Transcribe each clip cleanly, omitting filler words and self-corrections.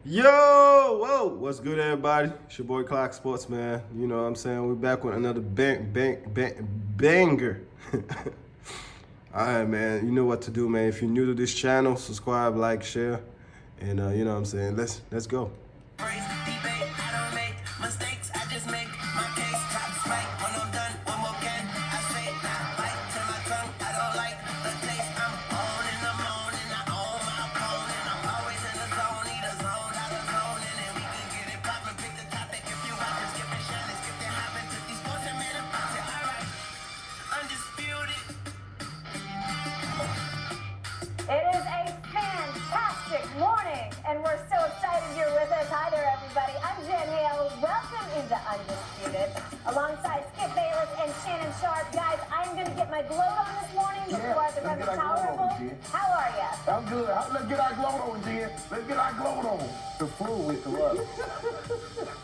Yo, whoa, what's good, everybody? It's your boy Clock Sports, man. You know what I'm saying? We're back with another banger. All right, man. You know what to do, man. If you're new to this channel, subscribe, like, share, and you know what I'm saying? Let's go. It is a fantastic morning, and we're so excited you're with us. Hi there, everybody. I'm Jen Hale. Welcome into Undisputed, alongside Skip Bayless and Shannon Sharp. Guys, I'm going to get my gloat on this morning before I become intolerable. How are you? I'm good. Let's get our gloat on, Jen. Let's get our gloat on. The flu with the love.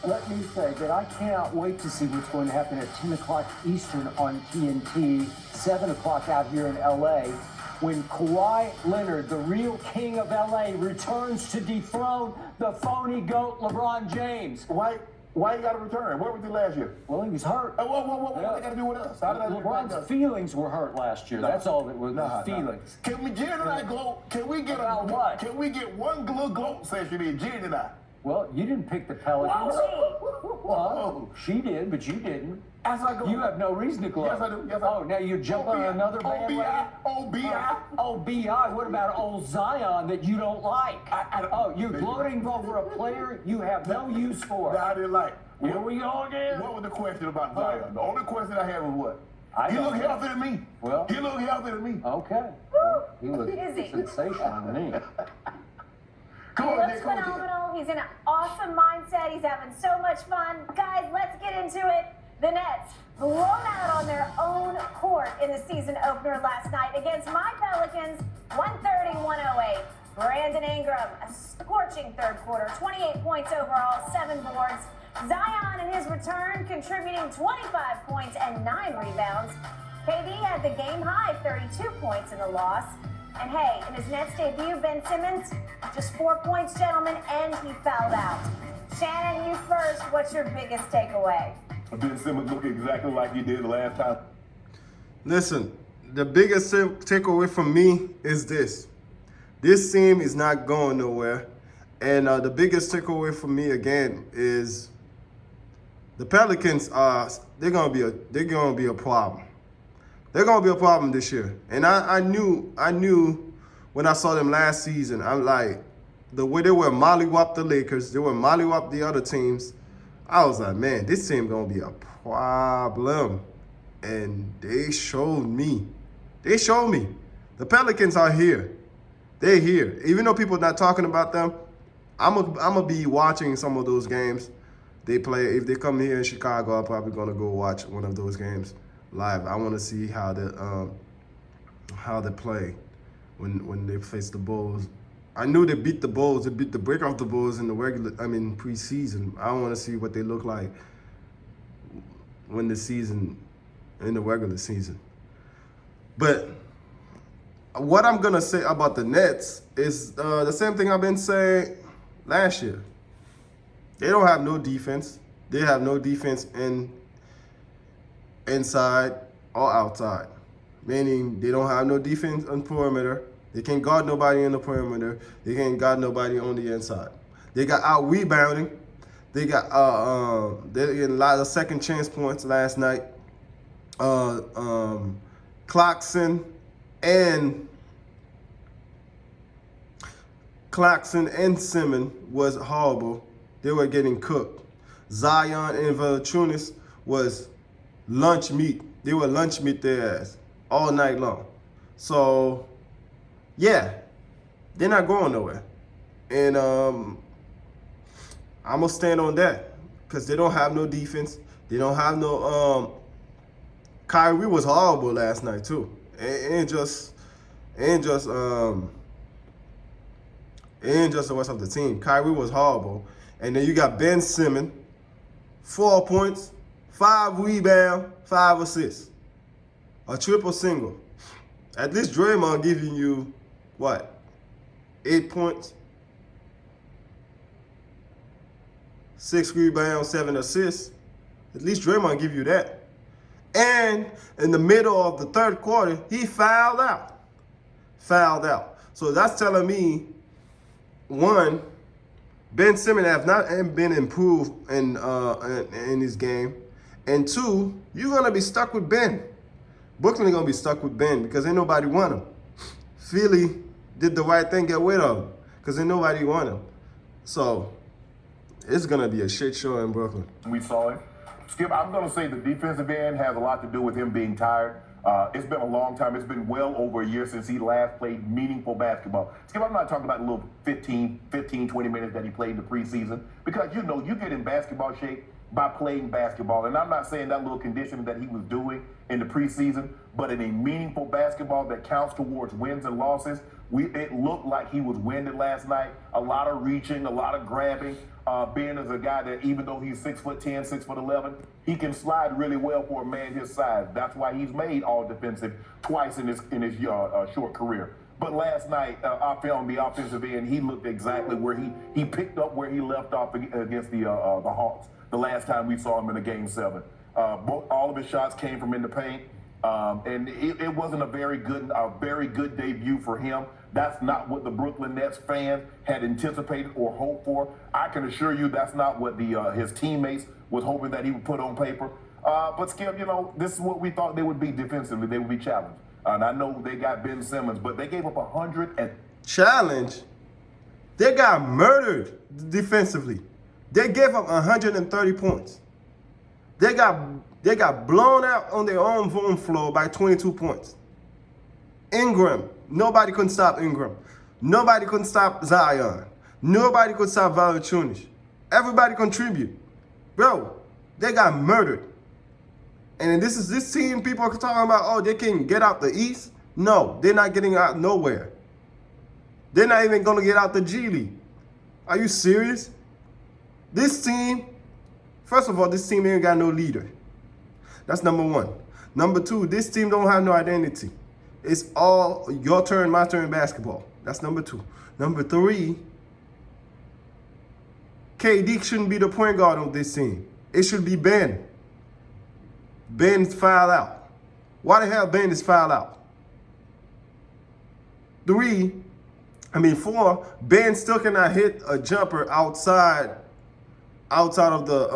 Let me say that I cannot wait to see what's going to happen at 10 o'clock Eastern on TNT, 7 o'clock out here in LA, when Kawhi Leonard, the real king of LA, returns to dethrone the phony GOAT LeBron James. Why you got to return? Where was he last year? Well, he was hurt. What they got to do with us? How did that LeBron's feelings were hurt last year. That's all that was feelings. Can we Jen and I gloat? Can we get About what? Can we get one little gloat session in, Jen and I? Well, you didn't pick the Pelicans. Well, she did, but you didn't. As I go. You have no reason to gloat. Yes, I do. Yes, I do. Oh, now you're jumping on another bandwagon? Oh, B.I. What about old Zion that you don't like? You're gloating over a player you have no use for. That I didn't like. Here we go again. What was the question about Zion? The only question I had was what? He don't looked know. healthier than me. Well. He looked healthier than me. Okay. He looks Is he? sensational to me. Come He on, looks Jen. Come on, Jen. phenomenal. He's in an awesome mindset. He's having so much fun. Guys, let's get into it. The Nets blown out on their own court in the season opener last night against my Pelicans, 130-108. Brandon Ingram, a scorching third quarter, 28 points overall, 7 boards. Zion in his return contributing 25 points and 9 rebounds. KD had the game-high 32 points in the loss. And hey, in his Nets debut, Ben Simmons, just 4 points, gentlemen, and he fouled out. Shannon, you first. What's your biggest takeaway? Ben Simmons looked exactly like he did the last time. Listen, the biggest takeaway from me is this. This team is not going nowhere. And the biggest takeaway for me again is the Pelicans they're gonna be a problem. They're gonna be a problem this year. And I knew when I saw them last season, I'm like, the way they were mollywop the Lakers, they were mollywop the other teams. I was like, man, this team gonna be a problem. And they showed me. They showed me. The Pelicans are here. They're here. Even though people are not talking about them, I'm gonna be watching some of those games they play. If they come here in Chicago, I'm probably gonna go watch one of those games live. I want to see how they play when they face the Bulls. I knew they beat the Bulls. They beat the break off the Bulls in the preseason. I want to see what they look like when in the regular season. But what I'm gonna say about the Nets is the same thing I've been saying last year. They don't have no defense. They have no defense inside or outside. Meaning they don't have no defense on perimeter. They can't guard nobody in the perimeter. They can't guard nobody on the inside. They got out rebounding. They got they getting a lot of second chance points last night. Clarkson and Simmons was horrible. They were getting cooked. Zion and Valanciunas was lunch meat. They were lunch meat their ass all night long. So, yeah, they're not going nowhere. And I'm going to stand on that because they don't have no defense. They don't have no Kyrie was horrible last night, too. It ain't just the rest of the team. Kyrie was horrible. And then you got Ben Simmons, 4 points, 5 rebounds, 5 assists. A triple single. At least Draymond giving you, what, 8 points? 6 rebounds, 7 assists. At least Draymond give you that. And in the middle of the third quarter, he fouled out. So that's telling me, one, Ben Simmons have not been improved in his game. And two, you're going to be stuck with Ben. Brooklyn is going to be stuck with Ben because ain't nobody want him. Philly did the right thing, get rid of him because ain't nobody want him. So it's going to be a shit show in Brooklyn. We saw it. Skip, I'm going to say the defensive end has a lot to do with him being tired. It's been a long time. It's been well over a year since he last played meaningful basketball. Skip, I'm not talking about the little 15, 20 minutes that he played in the preseason because, you know, you get in basketball shape by playing basketball. And I'm not saying that little conditioning that he was doing in the preseason, but in a meaningful basketball that counts towards wins and losses, it looked like he was winded last night. A lot of reaching, a lot of grabbing. Ben is a guy that even though he's 6'10", 6'11", he can slide really well for a man his size. That's why he's made all defensive twice in his short career. But last night, on the offensive end, he looked exactly where he picked up where he left off against the Hawks the last time we saw him in a Game 7. All of his shots came from in the paint, and it wasn't a very good debut for him. That's not what the Brooklyn Nets fans had anticipated or hoped for. I can assure you that's not what his teammates was hoping that he would put on paper. But Skip, you know, this is what we thought they would be defensively. They would be challenged. And I know they got Ben Simmons, but they gave up 100 and challenge. They got murdered defensively. They gave up 130 points. They got blown out on their own home floor by 22 points. Ingram, nobody couldn't stop Ingram. Nobody couldn't stop Zion. Nobody could stop Valanciunas. Everybody contribute. Bro, they got murdered. And this team people are talking about, oh, they can get out the East. No, they're not getting out nowhere. They're not even going to get out the G League. Are you serious? This team, first of all, this team ain't got no leader. That's number one. Number two, this team don't have no identity. It's all your turn, my turn basketball. That's number two. Number three, KD shouldn't be the point guard of this team. It should be Ben. Ben's fouled out. Why the hell Ben is fouled out? Four, Ben still cannot hit a jumper outside of the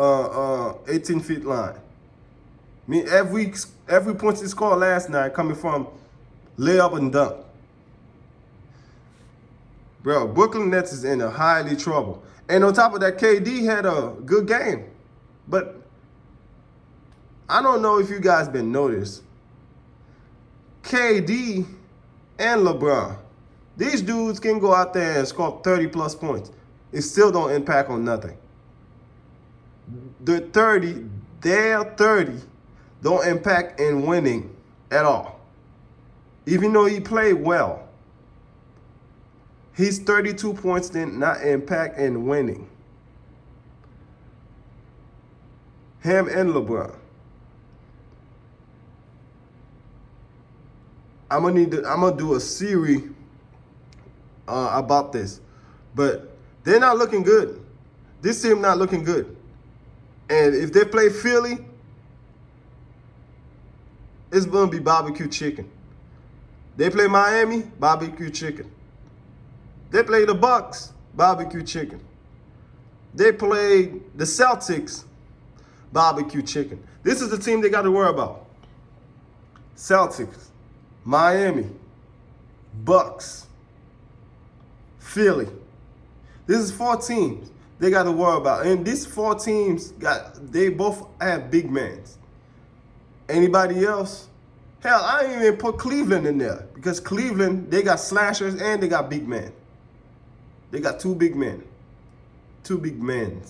18-feet line. I mean, every point he scored last night coming from layup and dunk. Bro, Brooklyn Nets is in a highly trouble. And on top of that, KD had a good game. But I don't know if you guys been noticed. KD and LeBron, these dudes can go out there and score 30-plus points. It still don't impact on nothing. Their 30 don't impact in winning at all. Even though he played well, his 32 points did not impact in winning. Him and LeBron. I'm gonna do a series about this, but they're not looking good. This team not looking good. And if they play Philly, it's gonna be barbecue chicken. They play Miami, barbecue chicken. They play the Bucks, barbecue chicken. They play the Celtics, barbecue chicken. This is the team they got to worry about. Celtics, Miami, Bucks, Philly. This is 4 teams they got to worry about. And these 4 teams, they both have big men. Anybody else? Hell, I didn't even put Cleveland in there because Cleveland, they got slashers and they got big men. They got 2 big men. 2 big men.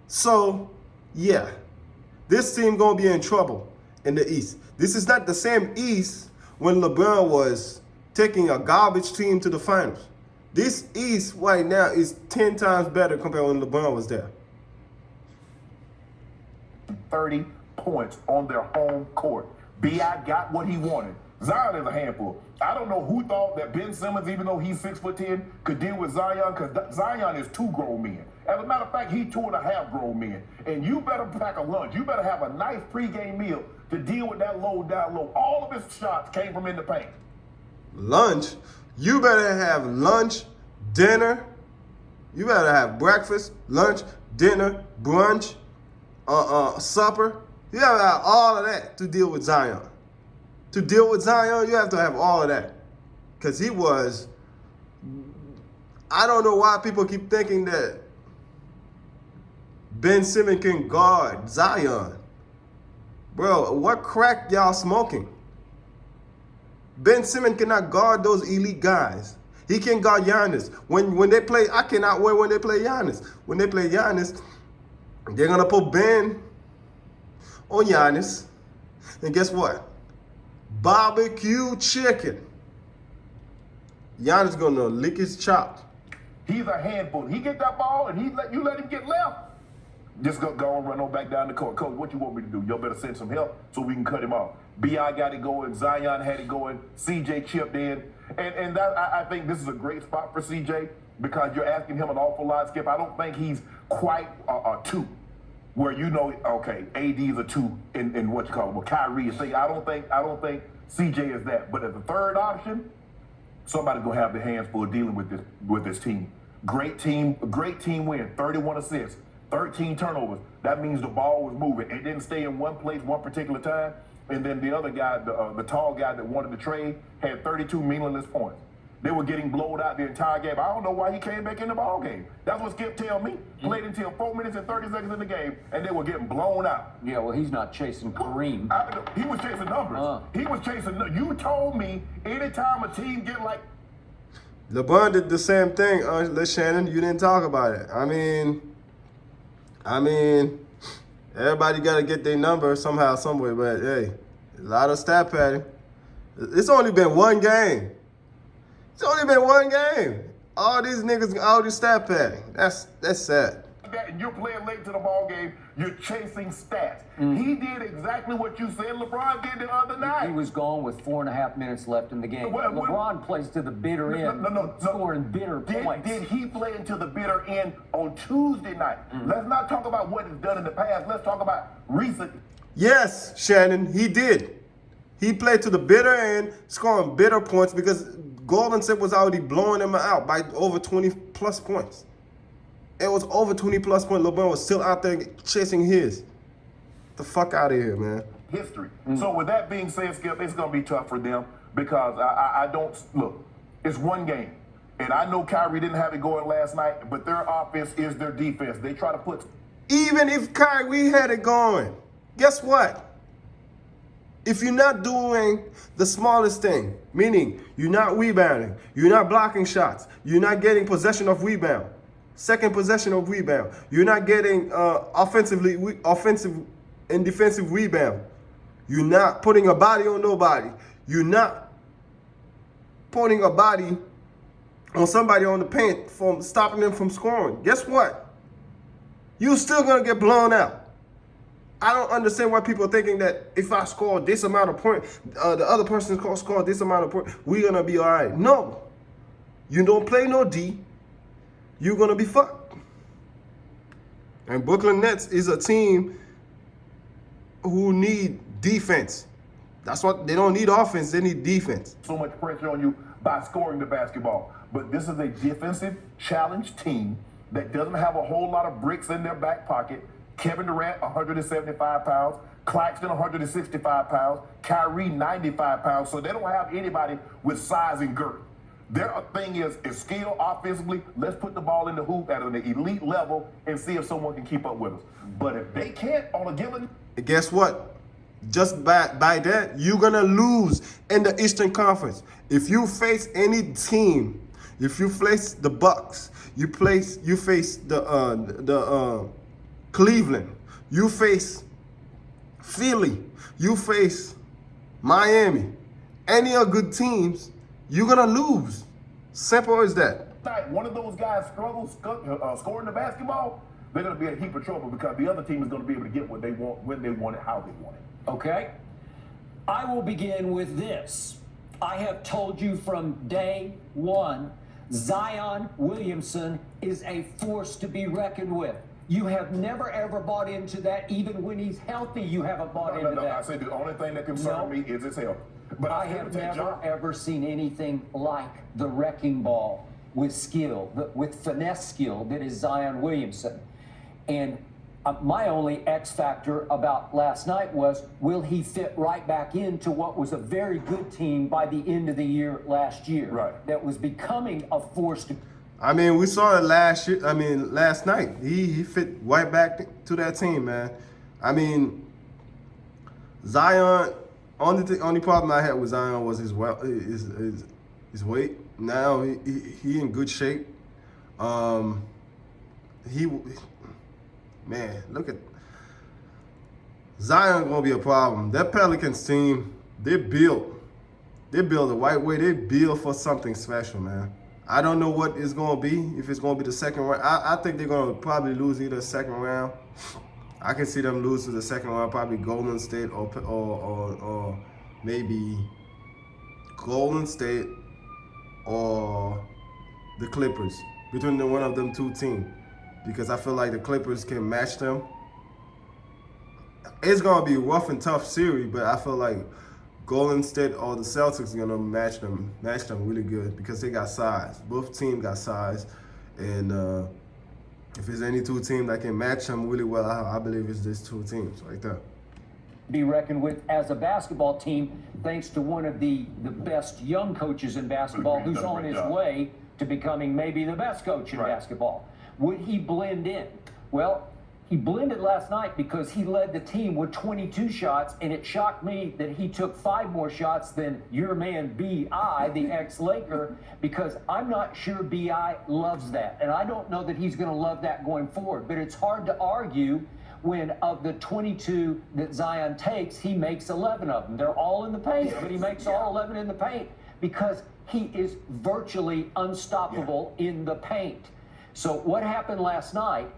So, yeah, this team going to be in trouble in the East. This is not the same East when LeBron was taking a garbage team to the finals. This East right now is 10 times better compared to when LeBron was there. 30 points on their home court. B.I. got what he wanted. Zion is a handful. I don't know who thought that Ben Simmons, even though he's 6'10", could deal with Zion, because Zion is 2 grown men. As a matter of fact, he's 2.5 grown men. And you better pack a lunch. You better have a nice pregame meal to deal with that low down low. All of his shots came from in the paint. Lunch? You better have lunch, dinner. You better have breakfast, lunch, dinner, brunch, supper. You have to have all of that to deal with Zion. To deal with Zion, you have to have all of that. Because he was, I don't know why people keep thinking that Ben Simmons can guard Zion. Bro, what crack y'all smoking? Ben Simmons cannot guard those elite guys. He can guard Giannis. When they play, I cannot wait when they play Giannis. When they play Giannis, they're going to put Ben on Giannis. And guess what? Barbecue chicken. Giannis going to lick his chops. He's a handful. He get that ball and you let him get left. Just go and run on back down the court. Coach, what you want me to do? Y'all better send some help so we can cut him off. B.I. got it going. Zion had it going. C.J. chipped in. And that, I think this is a great spot for C.J. because you're asking him an awful lot, Skip. I don't think he's quite a 2 where you know, okay, AD is a 2 in what you call it. Well, Kyrie is 3. I don't think C.J. is that. But as a third option, somebody's going to have their hands full dealing with this team. Great team win. 31 assists. 13 turnovers. That means the ball was moving. It didn't stay in one place one particular time. And then the other guy, the tall guy that wanted to trade, had 32 meaningless points. They were getting blown out the entire game. I don't know why he came back in the ball game. That's what Skip tell me. Played until 4 minutes and 30 seconds in the game, and they were getting blown out. Yeah, well, he's not chasing Kareem. He was chasing numbers. He was chasing. You told me anytime a team get like. LeBron did the same thing, Shannon. You didn't talk about it. I mean, everybody got to get their number somehow, somewhere. But hey, a lot of stat padding. It's only been one game. It's only been one game. All these niggas, all this stat padding. That's sad. And you're playing late to the ball game. You're chasing stats. He did exactly what you said LeBron did the other night. He was gone with 4.5 minutes left in the game. LeBron plays to the bitter end, scoring bitter points. Did he play into the bitter end on Tuesday night? Let's not talk about what he's done in the past. Let's talk about recent. Yes, Shannon, he did. He played to the bitter end, scoring bitter points because Golden State was already blowing them out by over 20-plus points. It was over 20-plus points. LeBron was still out there chasing his. Get the fuck out of here, man. History. So with that being said, Skip, it's going to be tough for them because I don't look. It's one game, and I know Kyrie didn't have it going last night, but their offense is their defense. They try to put. Even if Kyrie had it going, guess what? If you're not doing the smallest thing, meaning you're not rebounding, you're not blocking shots, you're not getting possession of rebound, second possession of rebound, you're not getting offensive and defensive rebound, you're not putting a body on nobody, you're not putting a body on somebody on the paint from stopping them from scoring. Guess what? You're still going to get blown out. I don't understand why people are thinking that if I score this amount of points, the other person score this amount of points, we're going to be all right. No. You don't play no D, you're going to be fucked. And Brooklyn Nets is a team who need defense. That's what they don't need offense, they need defense. So much pressure on you by scoring the basketball. But this is a defensive challenge team that doesn't have a whole lot of bricks in their back pocket. Kevin Durant, 175 pounds. Claxton, 165 pounds. Kyrie, 95 pounds. So they don't have anybody with size and girth. Their thing is skill offensively. Let's put the ball in the hoop at an elite level and see if someone can keep up with us. But if they can't on a given... And guess what? Just by that, you're going to lose in the Eastern Conference. If you face any team, if you face the Bucks, you face the Cleveland, you face Philly, you face Miami, any of good teams, you're going to lose. Simple as that. One of those guys struggles scoring the basketball, they're going to be in a heap of trouble because the other team is going to be able to get what they want, when they want it, how they want it. Okay. I will begin with this. I have told you from day one, Zion Williamson is a force to be reckoned with. You have never ever bought into that. Even when he's healthy, you haven't bought into that. I say the only thing that concerns me is his health. But I have never ever seen anything like the wrecking ball with skill, with finesse skill that is Zion Williamson. And my only X factor about last night was, will he fit right back into what was a very good team by the end of the year last year? Right. That was becoming a force to. I mean, we saw it last year. I mean, last night he fit right back to that team, man. I mean, Zion. Only problem I had with Zion was his weight. Now he in good shape. Man, look at Zion gonna be a problem. That Pelicans team, they build the right way. They build for something special, man. I don't know what it's gonna be. If it's gonna be the second round, I think they're gonna probably lose either second round. I can see them lose to the second round, probably Golden State or maybe Golden State or the Clippers. Between one of them two teams. Because I feel like the Clippers can match them. It's gonna be a rough and tough series, but I feel like Golden State or the Celtics are gonna match them really good because they got size. Both teams got size, and if there's any two teams that can match them really well, I believe it's these two teams right there. Be reckoned with as a basketball team, thanks to one of the best young coaches in basketball, who's on his way to becoming maybe the best coach in basketball. Would he blend in? Well, he blended last night because he led the team with 22 shots, and it shocked me that he took 5 more shots than your man B.I., the ex-Laker, because I'm not sure B.I. loves that. And I don't know that he's going to love that going forward. But it's hard to argue when of the 22 that Zion takes, he makes 11 of them. They're all in the paint, but he makes all 11 in the paint because he is virtually unstoppable in the paint. So what happened last night,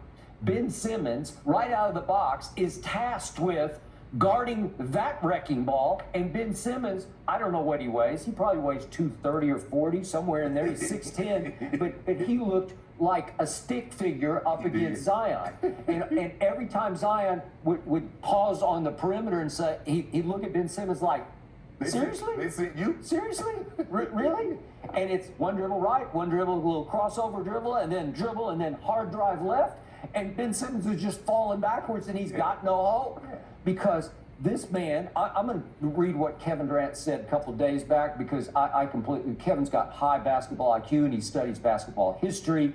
Ben Simmons, right out of the box, is tasked with guarding that wrecking ball. And Ben Simmons, I don't know what he weighs. He probably weighs 230 or 40, somewhere in there. He's 6'10", but he looked like a stick figure up against Zion. And every time Zion would pause on the perimeter and say, he'd look at Ben Simmons like, seriously? They see you? Seriously? Really? And it's one dribble right, one dribble, a little crossover dribble, and then hard drive left. And Ben Simmons is just falling backwards, and he's got no hope. Because this man, I'm going to read what Kevin Durant said a couple of days back, because Kevin's got high basketball IQ, and he studies basketball history.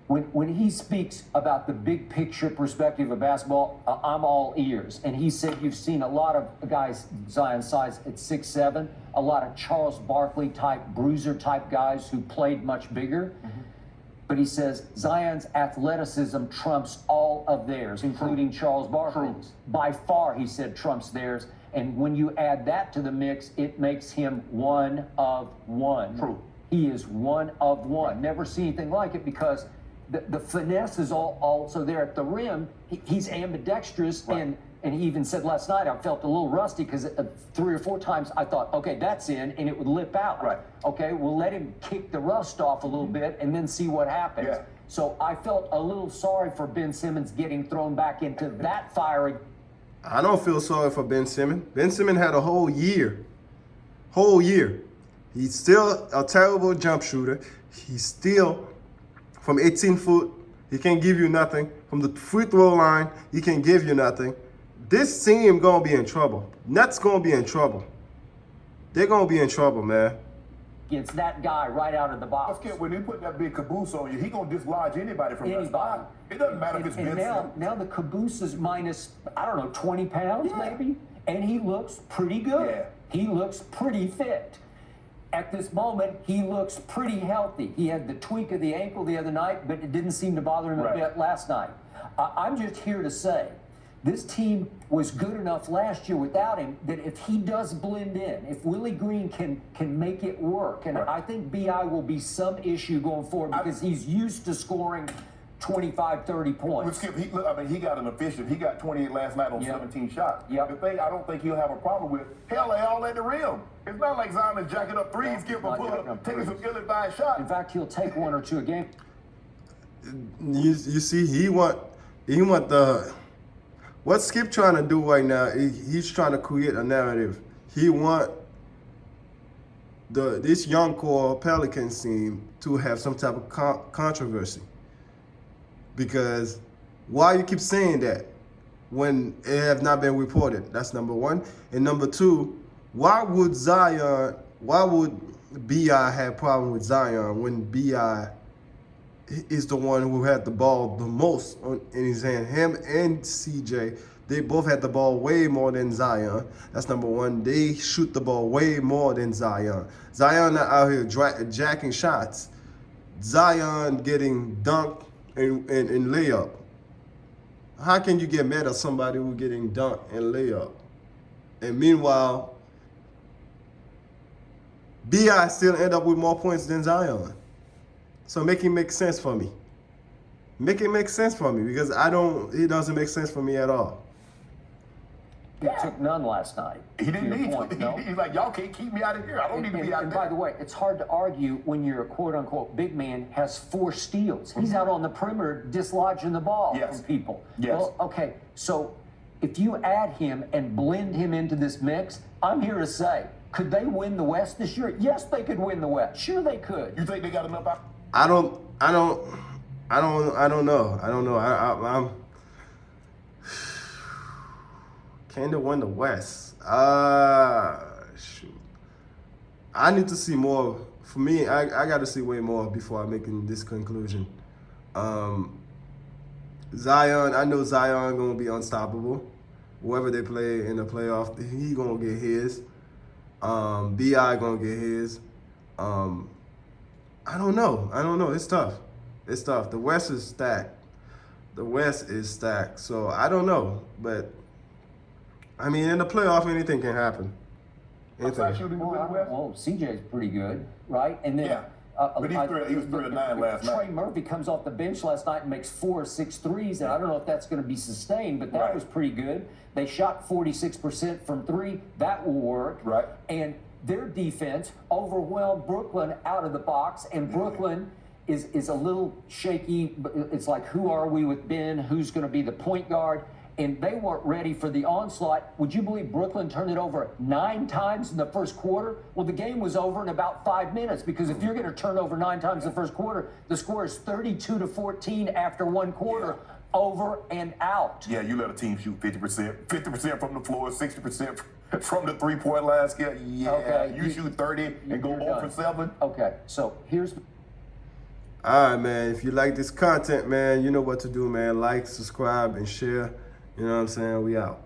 When he speaks about the big picture perspective of basketball, I'm all ears. And he said you've seen a lot of guys Zion's size at 6'7", a lot of Charles Barkley type, bruiser type guys who played much bigger. Mm-hmm. But he says Zion's athleticism trumps all of theirs, including Charles Barkley's. By far, he said, trumps theirs. And when you add that to the mix, it makes him one of one. True. He is one of one. Never seen anything like it because the finesse is also there at the rim. He's ambidextrous, and he even said last night, I felt a little rusty because 3 or 4 times I thought, okay, that's in, and it would lip out. Right. Okay, we'll let him kick the rust off a little bit and then see what happens. Yeah. So I felt a little sorry for Ben Simmons getting thrown back into that fire. I don't feel sorry for Ben Simmons. Ben Simmons had a whole year. He's still a terrible jump shooter. He's still, from 18 foot, he can't give you nothing. From the free throw line, he can't give you nothing. This team gonna be in trouble. Nets gonna be in trouble. They're gonna be in trouble, man. It's that guy right out of the box. When he put that big caboose on you, he gonna dislodge anybody from that spot. It doesn't matter if it's Ben Simmons. Now the caboose is minus, I don't know, 20 pounds maybe, and he looks pretty good. Yeah. He looks pretty fit. At this moment, he looks pretty healthy. He had the tweak of the ankle the other night, but it didn't seem to bother him a bit last night. I'm just here to say, this team was good enough last year without him that if he does blend in, if Willie Green can make it work, and I think B.I. will be some issue going forward because he's used to scoring 25, 30 But points. Skip, he got an efficient. He got 28 last night on Yep. 17 shots. Yep. The thing I don't think he'll have a problem with, hell, they all at the rim. It's not like Zion is jacking up threes, No, Skip, not and pull jacking up, up taking some threes. ill-advised shots. In fact, he'll take one or two a game. You see, he want the what Skip trying to do right now. He's trying to create a narrative. He want this young core Pelicans team to have some type of controversy. Because why you keep saying that when it have not been reported? That's number one. And number two, why would BI have problem with Zion when BI is the one who had the ball the most in his hand? Him and CJ, they both had the ball way more than Zion. That's number one. They shoot the ball way more than Zion. Zion not out here jacking shots. Zion getting dunked and layup. How can you get mad at somebody who getting dunked and layup? And meanwhile, BI still end up with more points than Zion. So make it make sense for me. Make it make sense for me because it doesn't make sense for me at all. He took none last night. He didn't to your need point, to. no? He's like, y'all can't keep me out of here. I don't need to be out And there. by the way, it's hard to argue when your quote-unquote big man has 4 steals. He's out on the perimeter dislodging the ball Yes. from people. Yes. Well, okay, so if you add him and blend him into this mix, I'm here to say, could they win the West this year? Yes, they could win the West. Sure, they could. You think they got enough out? I don't know. I'm can they win the West? Shoot. I need to see more. For me, I got to see way more before I'm making this conclusion. Zion, I know Zion gonna be unstoppable. Whoever they play in the playoff, he gonna get his. BI gonna get his. I don't know. It's tough. The West is stacked. So I don't know. But I mean, in the playoff, anything can happen. Outside shooting to win the West? Well, CJ's pretty good, right? And then Yeah. But he was 3 of 9 last night. Trey Murphy comes off the bench last night and makes 4 or 6 threes, and I don't know if that's going to be sustained, but that Right. was pretty good. They shot 46% from 3. That will work. Right. And their defense overwhelmed Brooklyn out of the box, and Brooklyn is a little shaky. But it's like, who are we with Ben? Who's going to be the point guard? And they weren't ready for the onslaught. Would you believe Brooklyn turned it over 9 times in the first quarter? Well, the game was over in about 5 minutes, because if you're going to turn over 9 times in the first quarter, the score is 32-14 after 1 quarter, over and out. Yeah, you let a team shoot 50% from the floor, 60% from the 3-point line. Skip. Yeah, Okay, you shoot 30 and go you're 0 for done. 7. Okay, so here's... All right, man. If you like this content, man, you know what to do, man. Like, subscribe, and share. You know what I'm saying? We out.